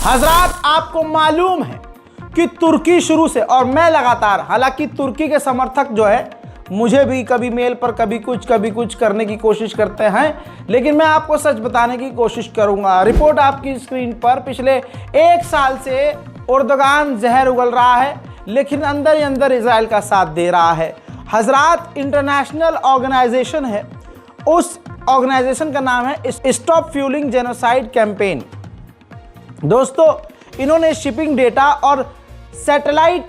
हजरात, आपको मालूम है कि तुर्की शुरू से, और मैं लगातार, हालांकि तुर्की के समर्थक जो है मुझे भी कभी मेल पर कभी कुछ करने की कोशिश करते हैं, लेकिन मैं आपको सच बताने की कोशिश करूंगा। रिपोर्ट आपकी स्क्रीन पर, पिछले 1 साल से एर्दोगान जहर उगल रहा है, लेकिन अंदर ही अंदर इजराइल का साथ दे रहा है। हजरात, इंटरनेशनल ऑर्गेनाइजेशन है, उस ऑर्गेनाइजेशन का नाम है स्टॉप फ्यूलिंग जेनोसाइड कैंपेन। दोस्तों, इन्होंने शिपिंग डेटा और सैटेलाइट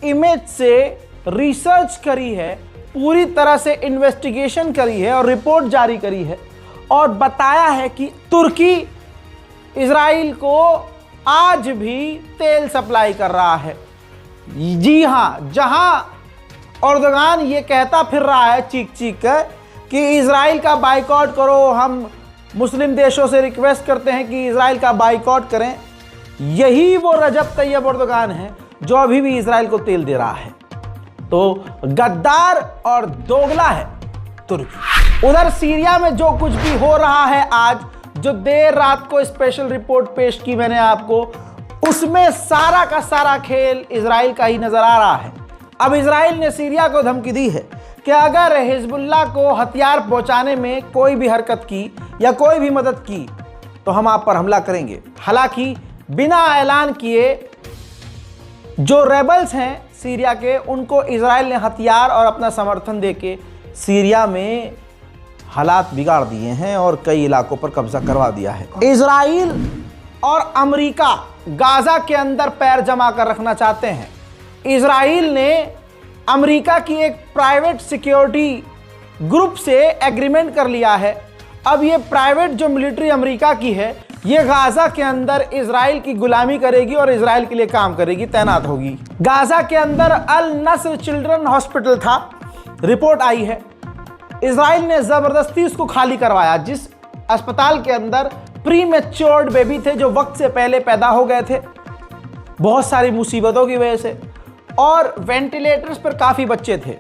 इमेज से रिसर्च करी है, पूरी तरह से इन्वेस्टिगेशन करी है और रिपोर्ट जारी करी है और बताया है कि तुर्की इजराइल को आज भी तेल सप्लाई कर रहा है। जी हां, जहां एर्दोगान ये कहता फिर रहा है चीख चीख कर कि इजराइल का बाइकआउट करो, हम मुस्लिम देशों से रिक्वेस्ट करते हैं कि इजराइल का बाइकआउट करें, यही वो रजब तैयब एर्दोगान है जो अभी भी इजराइल को तेल दे रहा है। तो गद्दार और दोगला है तुर्की। उधर सीरिया में जो कुछ भी हो रहा है आज, जो देर रात को स्पेशल रिपोर्ट पेश की मैंने आपको, उसमें सारा का सारा खेल इजराइल का ही नजर आ रहा है। अब इजराइल ने सीरिया को धमकी दी है कि अगर हिजबुल्लाह को हथियार पहुंचाने में कोई भी हरकत की या कोई भी मदद की तो हम आप पर हमला करेंगे। हालांकि बिना ऐलान किए जो रेबल्स हैं सीरिया के, उनको इजराइल ने हथियार और अपना समर्थन देके सीरिया में हालात बिगाड़ दिए हैं और कई इलाकों पर कब्जा करवा दिया है। इजराइल और अमेरिका गाजा के अंदर पैर जमा कर रखना चाहते हैं। इजराइल ने अमेरिका की एक प्राइवेट सिक्योरिटी ग्रुप से एग्रीमेंट कर लिया है। अब ये प्राइवेट जो मिलिट्री अमेरिका की है, ये गाजा के अंदर इजराइल की गुलामी करेगी और इजराइल के लिए काम करेगी, तैनात होगी। गाजा के अंदर अल नस्र चिल्ड्रन हॉस्पिटल था, रिपोर्ट आई है इजराइल ने जबरदस्ती उसको खाली करवाया, जिस अस्पताल के अंदर प्री मैच्योर्ड बेबी थे जो वक्त से पहले पैदा हो गए थे बहुत सारी मुसीबतों की वजह से, और वेंटिलेटर्स पर काफ़ी बच्चे थे।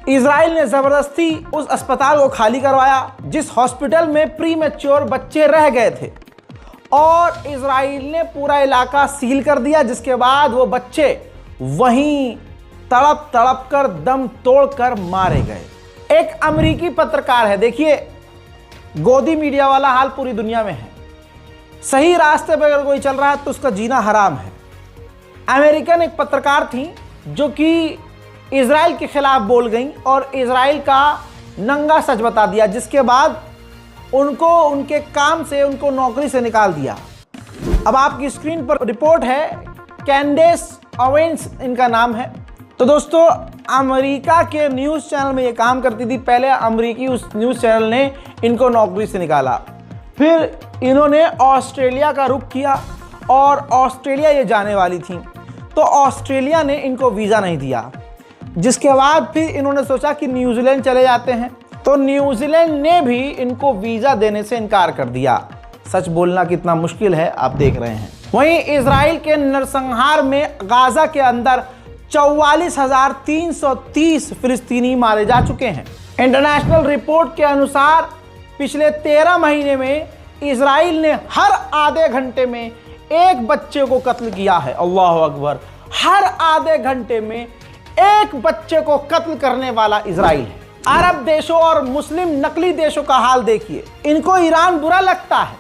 इजराइल ने ज़बरदस्ती उस अस्पताल को खाली करवाया जिस हॉस्पिटल में प्री मैच्योर बच्चे रह गए थे, और इजराइल ने पूरा इलाका सील कर दिया, जिसके बाद वो बच्चे वहीं तड़प तड़प कर दम तोड़कर मारे गए। एक अमेरिकी पत्रकार है, देखिए गोदी मीडिया वाला हाल पूरी दुनिया में है। सही रास्ते पर अगर कोई चल रहा है तो उसका जीना हराम है। अमेरिकन एक पत्रकार थी जो कि इजराइल के खिलाफ बोल गई और इजराइल का नंगा सच बता दिया, जिसके बाद उनको उनके काम से, उनको नौकरी से निकाल दिया। अब आपकी स्क्रीन पर रिपोर्ट है, कैंडेस ओवेंस इनका नाम है। तो दोस्तों, अमेरिका के न्यूज़ चैनल में ये काम करती थी। पहले अमेरिकी उस न्यूज़ चैनल ने इनको नौकरी से निकाला, फिर इन्होंने ऑस्ट्रेलिया का रुख किया और ऑस्ट्रेलिया ये जाने वाली थी, तो ऑस्ट्रेलिया ने इनको वीज़ा नहीं दिया। जिसके बाद फिर इन्होंने सोचा कि न्यूजीलैंड चले जाते हैं, तो न्यूजीलैंड ने भी इनको वीज़ा देने से इनकार कर दिया। सच बोलना कितना मुश्किल है आप देख रहे हैं। वहीं इजराइल के नरसंहार में गाजा के अंदर 44,330 फिलिस्तीनी मारे जा चुके हैं। इंटरनेशनल रिपोर्ट के अनुसार पिछले 13 महीने में इजराइल ने हर आधे घंटे में एक बच्चे को कत्ल किया है। अल्लाह अकबर, हर आधे घंटे में एक बच्चे को कत्ल करने वाला इजराइल है। अरब देशों और मुस्लिम नकली देशों का हाल देखिए। इनको ईरान बुरा लगता है,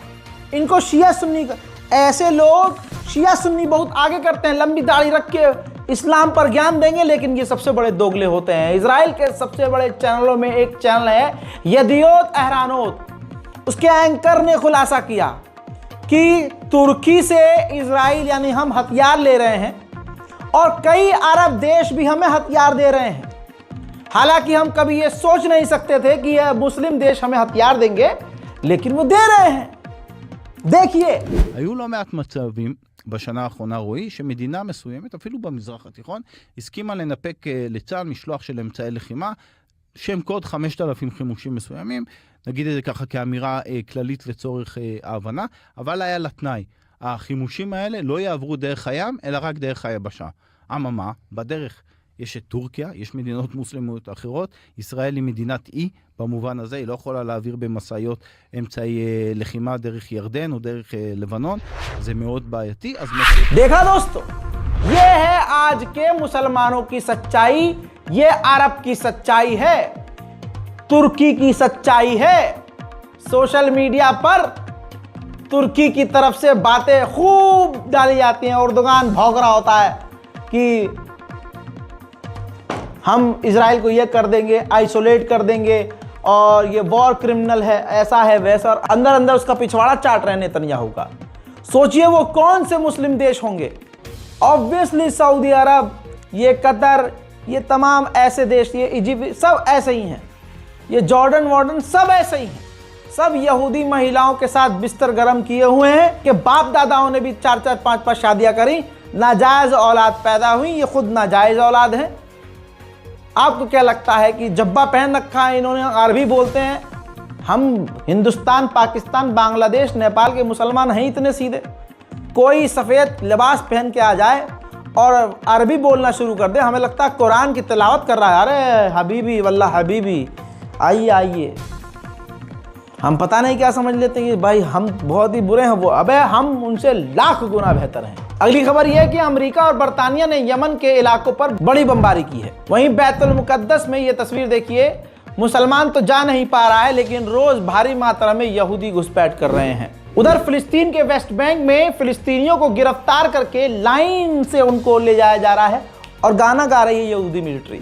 इनको शिया सुन्नी, ऐसे लोग शिया सुन्नी बहुत आगे करते हैं, लंबी दाढ़ी रख के इस्लाम पर ज्ञान देंगे, लेकिन ये सबसे बड़े दोगले होते हैं। इजराइल के सबसे बड़े चैनलों में एक चैनल है यदियोत अहरानोत, उसके एंकर ने खुलासा किया कि तुर्की से इजराइल यानी हम हथियार ले रहे हैं और कई अरब देश भी हमें हथियार दे रहे हैं। हालांकि हम कभी ये सोच नहीं सकते थे कि यह मुस्लिम देश हमें हथियार देंगे, लेकिन वो दे रहे हैं। देखिए, היו לא מעט מצבים בשנה האחרונה, רואי, שמדינה מסוימת, אפילו במזרח התיכון, הסכימה לנפק לצה"ל משלוח של אמצעי לחימה, שם קוד 5,000 חימושים מסוימים, נגיד את זה ככה כאמירה כללית לצורך ההבנה, אבל היה לתנאי, החימושים האלה לא יעברו דרך הים, אלא רק דרך היבשה. אממה, בדרך יש את טורקיה, יש מדינות מוסלמיות אחרות, ישראל היא מדינת אי, במובן הזה היא לא יכולה להעביר במשאיות אמצעי לחימה דרך ירדן או דרך לבנון, זה מאוד בעייתי. אז देखा दोस्तों, ये है आज के मुसलमानों की सच्चाई, ये अरब की सच्चाई है, तुर्की की सच्चाई है। सोशल मीडिया पर तुर्की की तरफ से बातें खूब डाली जाती हैं, उर्दुगान भौंक रहा होता है कि हम इजराइल को ये कर देंगे, आइसोलेट कर देंगे और ये वॉर क्रिमिनल है, ऐसा है वैसा, और अंदर अंदर उसका पिछवाड़ा चाट रहे हैं नेतन्याहू का। सोचिए वो कौन से मुस्लिम देश होंगे। ऑब्वियसली सऊदी अरब, ये कतर, ये तमाम ऐसे देश, ये इजिप्ट, सब ऐसे ही हैं, ये जॉर्डन वॉर्डन सब ऐसे ही हैं। सब यहूदी महिलाओं के साथ बिस्तर गर्म किए हुए हैं कि बाप दादाओं ने भी 4-4, 5-5 शादियां करी, नाजायज औलाद पैदा हुई, ये खुद नाजायज औलाद हैं। आपको क्या लगता है कि जब्बा पहन रखा है इन्होंने, अरबी बोलते हैं? हम हिंदुस्तान, पाकिस्तान, बांग्लादेश, नेपाल के मुसलमान हैं इतने सीधे? कोई सफ़ेद लिबास पहन के आ जाए और अरबी बोलना शुरू कर दे, हमें लगता है कुरान की तिलावत कर रहा है। अरे हबीबी वल्ला हबीबी, आइए आइए। हम पता नहीं क्या समझ लेते हैं कि भाई हम बहुत ही बुरे हैं, वो अबे हम उनसे लाख गुना बेहतर हैं। अगली खबर यह है कि अमेरिका और बरतानिया ने यमन के इलाकों पर बड़ी बमबारी की है। वहीं बैतुल मुकद्दस में ये तस्वीर देखिए, मुसलमान तो जा नहीं पा रहा है लेकिन रोज भारी मात्रा में यहूदी घुसपैठ कर रहे हैं। उधर फिलिस्तीन के वेस्ट बैंक में फिलिस्तीनियों को गिरफ्तार करके लाइन से उनको ले जाया जा रहा है और गाना गा रही है यहूदी मिलिट्री।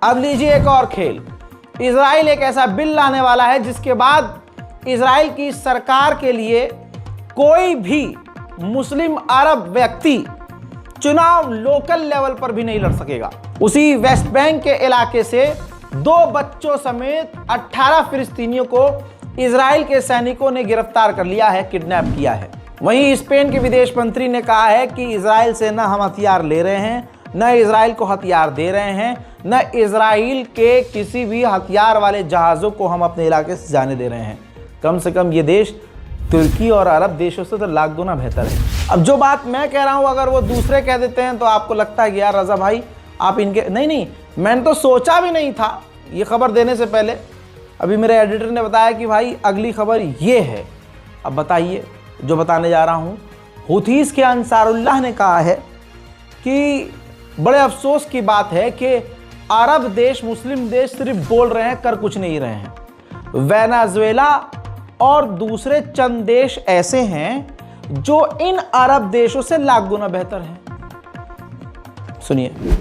अब लीजिए एक और खेल। इजराइल एक ऐसा बिल लाने वाला है जिसके बाद इजराइल की सरकार के लिए कोई भी मुस्लिम अरब व्यक्ति चुनाव लोकल लेवल पर भी नहीं लड़ सकेगा। उसी वेस्ट बैंक के इलाके से 2 बच्चों समेत 18 फिलिस्तीनियों को इजराइल के सैनिकों ने गिरफ्तार कर लिया है, किडनैप किया है। वहीं स्पेन के विदेश मंत्री ने कहा है कि इजराइल से न हम हथियार ले रहे हैं, न इजराइल को हथियार दे रहे हैं, न इजराइल के किसी भी हथियार वाले जहाज़ों को हम अपने इलाके से जाने दे रहे हैं। कम से कम ये देश तुर्की और अरब देशों से तो लाख गुना बेहतर है। अब जो बात मैं कह रहा हूँ अगर वो दूसरे कह देते हैं तो आपको लगता है कि यार रज़ा भाई आप इनके, नहीं, मैंने तो सोचा भी नहीं था ये खबर देने से पहले। अभी मेरे एडिटर ने बताया कि भाई अगली खबर ये है। अब बताइए जो बताने जा रहा हूँ। हुथीज़ के अंसारुल्लाह ने कहा है कि बड़े अफसोस की बात है कि अरब देश, मुस्लिम देश सिर्फ बोल रहे हैं, कर कुछ नहीं रहे हैं। वेनेजुएला और दूसरे चंद देश ऐसे हैं जो इन अरब देशों से लाख गुना बेहतर हैं। सुनिए।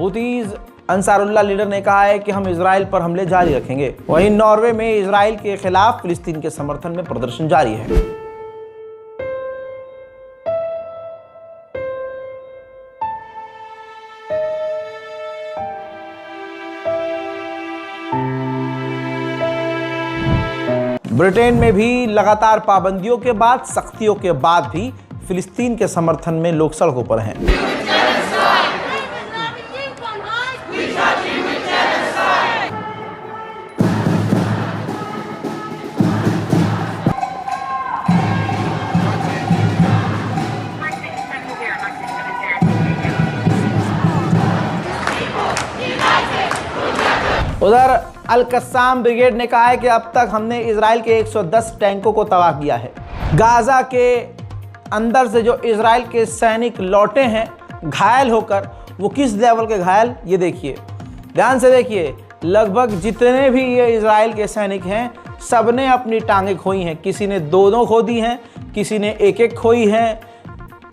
हुथीज़ अंसारुल्लाह लीडर ने कहा है कि हम इजराइल पर हमले जारी रखेंगे। वहीं नॉर्वे में इजराइल के खिलाफ फिलिस्तीन के समर्थन में प्रदर्शन जारी है। ब्रिटेन में भी लगातार पाबंदियों के बाद, सख्तियों के बाद भी फिलिस्तीन के समर्थन में लोग सड़कों पर हैं। उधर अल-कस्साम ब्रिगेड ने कहा है कि अब तक हमने इजराइल के 110 टैंकों को तबाह किया है। गाज़ा के अंदर से जो इजराइल के सैनिक लौटे हैं घायल होकर, वो किस लेवल के घायल, ये देखिए, ध्यान से देखिए। लगभग जितने भी ये इजराइल के सैनिक हैं सब ने अपनी टांगें खोई हैं। किसी ने 2-2 खो दी हैं, किसी ने 1-1 खोई हैं,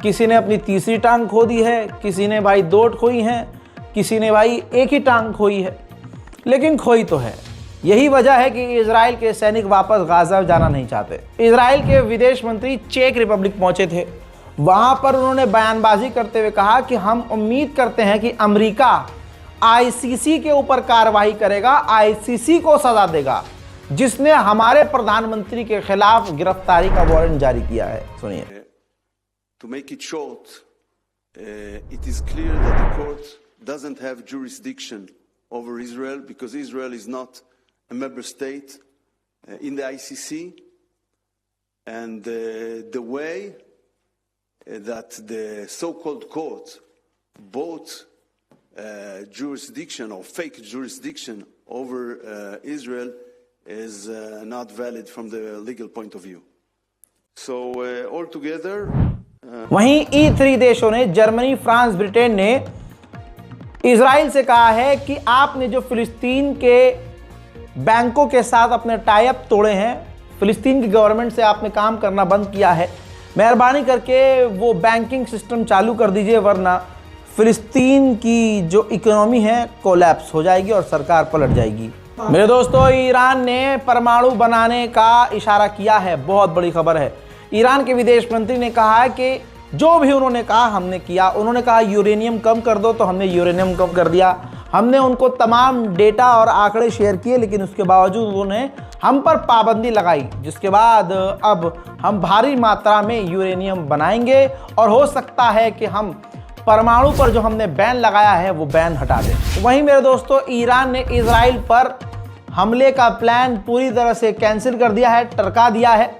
किसी ने अपनी तीसरी टांग खो दी है, किसी ने भाई 2 खोई हैं, किसी ने भाई 1 ही टांग खोई है, लेकिन खोई तो है। यही वजह है कि इजराइल के सैनिक वापस गाजा जाना नहीं चाहते। इजराइल के विदेश मंत्री चेक रिपब्लिक पहुंचे थे। वहां पर उन्होंने बयानबाजी करते हुए कहा कि हम उम्मीद करते हैं कि अमेरिका आईसीसी के ऊपर कार्रवाई करेगा, आईसीसी को सजा देगा जिसने हमारे प्रधानमंत्री के खिलाफ गिरफ्तारी का वारंट जारी किया है। सुनिए। To make it short, it is clear that the court doesn't have jurisdiction over Israel because Israel is not a member state in the ICC, and the way that the so-called court bought jurisdiction or fake jurisdiction over Israel is not valid from the legal point of view. So altogether वहीं E3 देशों ने, Germany, France, Britain ने Israel से कहा है कि आपने जो फिलिस्तीन के बैंकों के साथ अपने टाई अप तोड़े हैं, फिलिस्तीन की गवर्नमेंट से आपने काम करना बंद किया है, मेहरबानी करके वो बैंकिंग सिस्टम चालू कर दीजिए, वरना फिलिस्तीन की जो इकोनॉमी है कोलैप्स हो जाएगी और सरकार पलट जाएगी। मेरे दोस्तों, ईरान ने परमाणु बनाने का इशारा किया है। बहुत बड़ी खबर है। ईरान के विदेश मंत्री ने कहा है कि जो भी उन्होंने कहा हमने किया। उन्होंने कहा यूरेनियम कम कर दो, तो हमने यूरेनियम कम कर दिया। हमने उनको तमाम डेटा और आंकड़े शेयर किए, लेकिन उसके बावजूद उन्होंने हम पर पाबंदी लगाई, जिसके बाद अब हम भारी मात्रा में यूरेनियम बनाएंगे और हो सकता है कि हम परमाणु पर जो हमने बैन लगाया है वो बैन हटा दें। वहीं मेरे दोस्तों, ईरान ने इजराइल पर हमले का प्लान पूरी तरह से कैंसिल कर दिया है, टरका दिया है,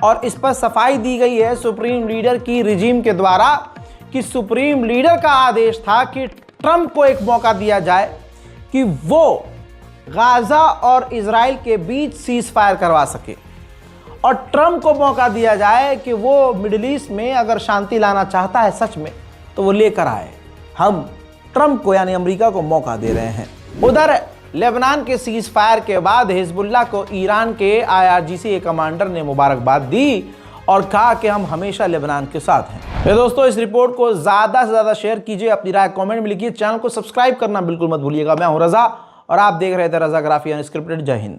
और इस पर सफाई दी गई है सुप्रीम लीडर की रिजीम के द्वारा कि सुप्रीम लीडर का आदेश था कि ट्रंप को एक मौका दिया जाए कि वो गाजा और इजराइल के बीच सीज फायर करवा सके, और ट्रंप को मौका दिया जाए कि वो मिडिल ईस्ट में अगर शांति लाना चाहता है सच में तो वो लेकर आए। हम ट्रंप को यानी अमेरिका को मौका दे रहे हैं। उधर लेबनान के सीज फायर के बाद हिजबुल्लाह को ईरान के IRGC के कमांडर ने मुबारकबाद दी और कहा कि हम हमेशा लेबनान के साथ हैं। तो दोस्तों, इस रिपोर्ट को ज़्यादा से ज़्यादा शेयर कीजिए, अपनी राय कमेंट में लिखिए, चैनल को सब्सक्राइब करना बिल्कुल मत भूलिएगा। मैं हूं रजा और आप देख रहे थे रजा ग्राफी अनस्क्रिप्टेड। जय हिंद।